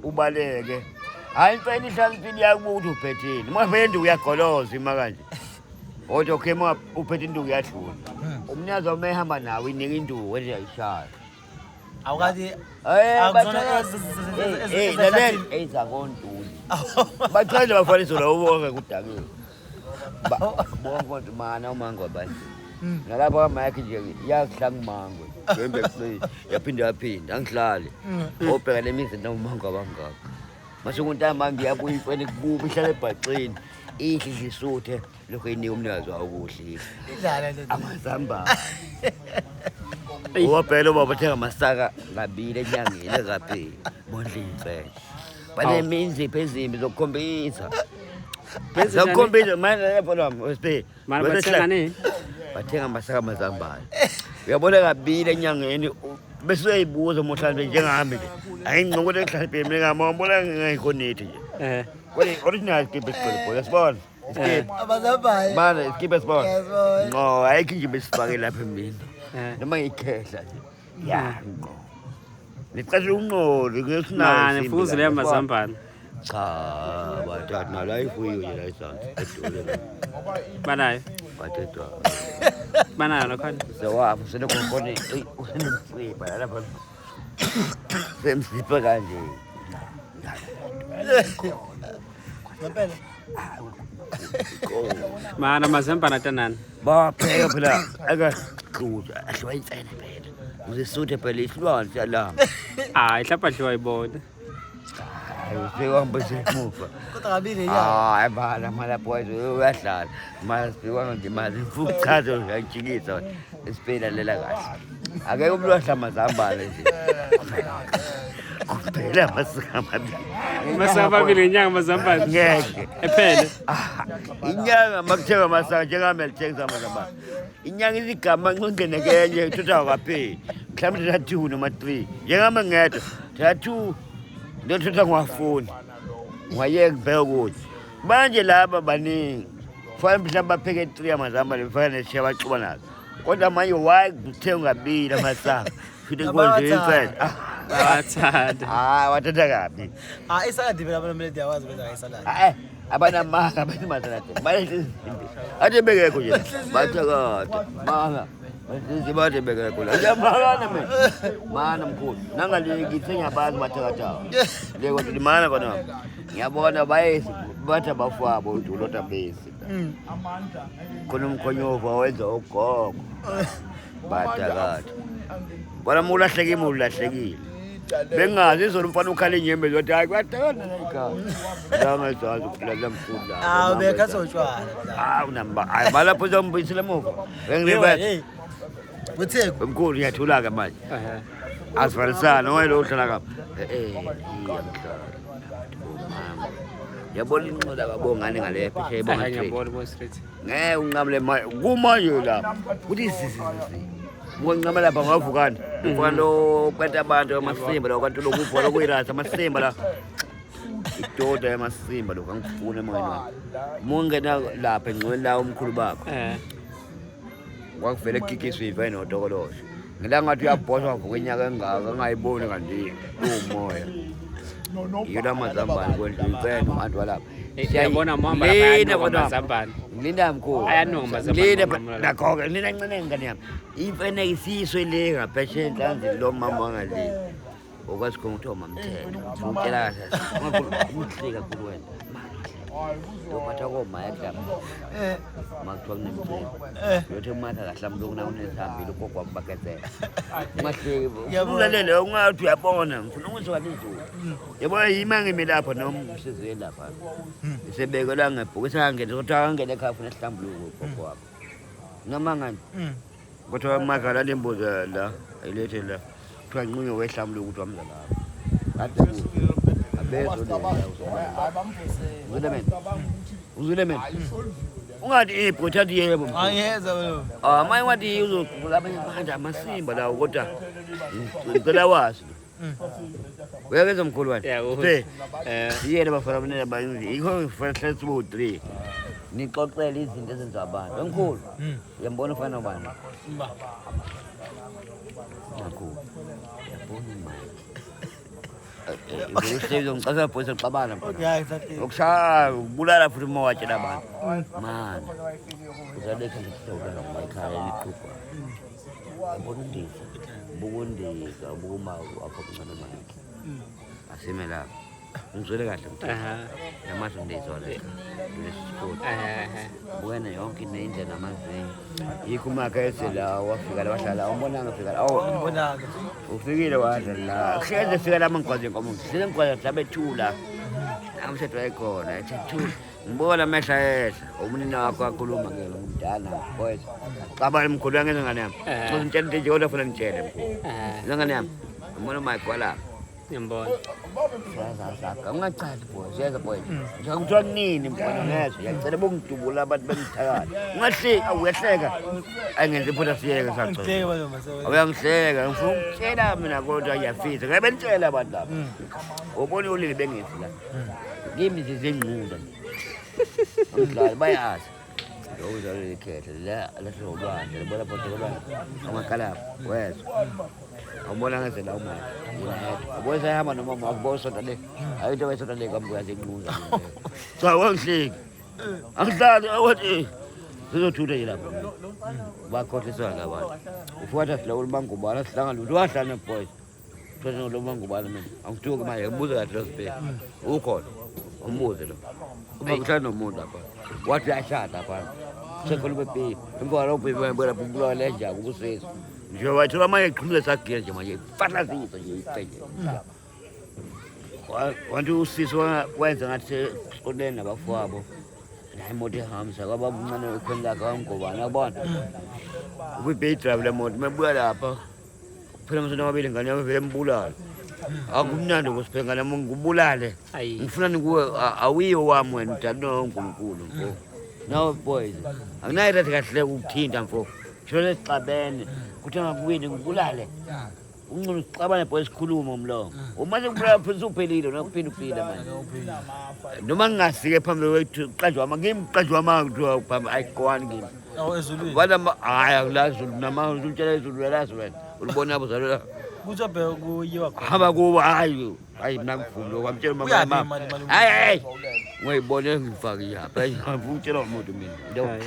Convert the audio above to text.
ubaleke hayi impela ihlaniphi yakuthi uphethini manje induku uyagoloza ima kanje kodwa ukhema uphethe induku uyadlula umnyazo omehamba nawe inika induku wena uyayishaya awukathi ezakontuli bachanje bafaniso la ubonke kudakile bonke mana umango bani nalapha amayakhe nje yakuhlanga umango gembe kuthi yaphinda angihlali obheka lemizinto umango abangaka mase kuntamba ngiyabuya ifene kububa ihlale ebhacini ihle isuthe lokho inika umnikazi awukuhle idlala nje amazamba Uwabhelo babathenga amasaka ngabili enyangeni ekapheli bondlinze baneminzi phezimbi zokukhombisa zokukhombisa manje lapho lami wesiphi bathenga amasaka amazambane uyabona kabili enyangeni bese uyayibuza umhlambe njengami nje ayingqokuthi ehlaphe mina ngambona ngayikonethi nje kweli original skip isibolo yasibona skip amazambane manje skip isibona no ayikho nje besifake lapha emini noma ikhehla yango nicela unqolo ngesinalo nefuze le mazambane cha bathathu nala ifuyo nje la isonto edole banayo banayo nakhona sewafu senokhokhona usenomsipa lapha semsipa kanje ngempela mana mazambane atanani bapheka phela akaquza ahlwayitsene phela uzisuthe phela isilwane siyalama hayi hlapha hliwa ibona Sehingga semua. kau tak habis ya Malah puas uyahlala. Malah siwanga nje mali fuka zo ngicikisa. Isipela lela kahle. Ake umlwahla amazambane nje. Kuphela masaka babili inyanga mazambane ngeke ephele inyanga makuthenga masaka njengami alithengisa amazambane. Inyanga izigama ngingene kenye tutha kwapheli. Mhlawumbe thathu noma 3. Njengami ngedwa thathu ndothatha ngwafuni ngiyeke ngibheke ukuthi manje laba baningi kufanele mhlawumbe bapheke 3 amazambane kufanele neshiya baxuba nazo kodwa manje why kuthenga ngabili amasaka futhi konje imfela wathatha kabi isaladi phela abantu mele diyawazi ukwenza isaladi abanamanga abanimasalade bayizinto athi bekekho nje bathakade manga Zimbabwe bekekho la yamangana mina mana mkhulu nangaleki sengiyabazi bathakadawo leko nje mana kona ngiyabona bayesi batha bafabo udolota besi khona umkhonyova wenza ugogo bathakade bona mulahleke imulahlekile bengazi izolo umfana ukhala inyembe zothi hayi kwathakana ekhaya lama zazi ukulalela mkhulu beka sotshwala unamba balapho uzombuyisela emuva bengibathi utheko mkhulu ngiyathula-ke manje asivalisana ngoyelo uhlala kapha iyamhlala yabona inqola kabongane ngale phesheya ibonga ngeke unqamule kumanje lapha kuthi unqamula lapha ngavukana ufana kwenta abantu amasimba la kanti lokubhola kuyirasa amasimba la idoda yamasimba lokho angifuna emangeni wami mungena lapha engcwele la umkhulu bakho wakuvele kikiswe ivene notokolosho ngilangathi uyabhosa wavuka inyaka engaka angayiboni kanti umoya yona amazambane kwendlu ivene umuntu walapha siyabona mama lapha amazambane Linda mkhulu ayanonga amazambane nakho nina ncane ngane yami ivene isiswe le ngapheshe enhlanzi lo mama wangali okwazi ukuthi mamthetho utshela kahle ukuhlika kulo wena Yophatha koma yakudala. Makuthiwa kunemicimbi. Yothi umatha kahle mlungu unesihambile ugogo wambakazela. Ungahleki. Ulalele ungathi uyabona ngifuna ukuthi walizulu. Yabona yima ngimi lapha noma usize lapha. Isebeke la ngebhokisi angene ukuthi angene ekhaya ufuna isihlambuluko ugogo wakho. Noma ngani? Kodwa makala lembuzo la ilethe la. Kuthiwa nqunye wehlambuluko ukuthi wamza lapha. Uzule ungathi ibhothathi yebo angiyeza wena maye wathi uzolabanye manje amasimba lawo kodwa ngicela wazi uyakeza mkhulu wani yena bafana abanene abaningi ikho ngifanele sibo 3 nixoxele izinto ezenza abantu enkulu uyambona ufana ubani nakhulu yabona imali Uhlezi ngicela boys uxabana mfana. Yeah, exactly. Ukushaya ubulala futhi uma watshela abantu. Man. Uzaleka ngikuhlola ekhaya liqhubha. Yabona undisa. Bukundisa bukuma apho kuncane manje. Asimela. Ngizwele kahle mfana. Yamasho ndizwa le. Lesikole. Buwena yonke indlela amazinga. Yikho umakhethe la wafika la wahlala umbona ngafika la. Ngibonanga. Ufikile wadla la. Kuhleze fika la mangikwazi inkomo. Sile ngikwazi sabethula. Amsetho ekhona ethethula. Ngibona amehla ehla. Umunina wakho akhuluma ke ngumdala boys. Xaba emkhulu yangena ngane yami. Ngizintshela nje kodwa ufuna ngitshele mkhulu. Ngane yami. Umbona Mike wala. Ngiyambona. Saka ungachazi boys yeza boys. Ngikuthiwa kunini mfana ngezwe. Ngiyacela bongidubula abantu bengithakala. Ungahleki awuyahleka. Angenze phela siyeke sacho. Ngeke balo masewe. Awuyangihleka ngifuna ukutshela mina kodwa ngiyafisa. Ngabe nitshela abantu lapha. Ubone ulile bengithi la. Kimi zizengqula. Umdlali bayazi. Yozalo ikhethe la sobanda libona photo kubana amakala wezwa. Awubona ngaze la umali. Aboza yama noma akuboso tale. Ayitho wesona le kambuya zengquza. Cha wangihleki. Angihlali awathi sizothutha nje lapha. Bakhothiswa ngabantu. Ufuatha sila ulibangubana sihlanga lutho wahlala boys. Phela lo mangubana mina. Angithuki manje ngibuza kahle lo sibe. Ukhona. Umbuze lo. Ubakuhlala nomuntu lapha. Wathi ashada lapha. Sekhulube phi. Ingwalo ubhibhe bela bubula lenja ukusisa. Nje wathola manje iqhumule sagiya nje manje. Fanazisa nje iqede. Wanti usisi wenza ngathi siqondene nabafowabo. La imoto ehamsa kwaba buncane ekhwela kaMgobana yabona. Ubibhe drive le moto mebuya lapha. Phela msana wabili ngane yami vele mbulala. Akumnandi ukusiphenga nami ngubulale. Ngifuna nikuwe awiyo wami wena uDano uNkulunkulu mfo. Now boys. Anginayo kahle ukuthinta mfo. Shole sixabene. Kuthi ngakuwini ngibulale. Unqulu xabane boys sikhuluma umlomo. Umase kubulala phela uphelile nokuphinda uphila manje. Noma ngingasike phambili wethu qanjwa ngimqanjwa manje kuthiwa phambili ayiqwani kimi. Awu ezulwini. Wala hayi akulazi nama utshela izulu lazi wena. Ulibona yabo zalo. Kuthi bhe kuyiwa khona. Hamba kuba hayi mina ngivumi lo kwamtshela mama. Hayi ngiyibone ngifaki yapha. Ngifuna ukutshela umuntu mina.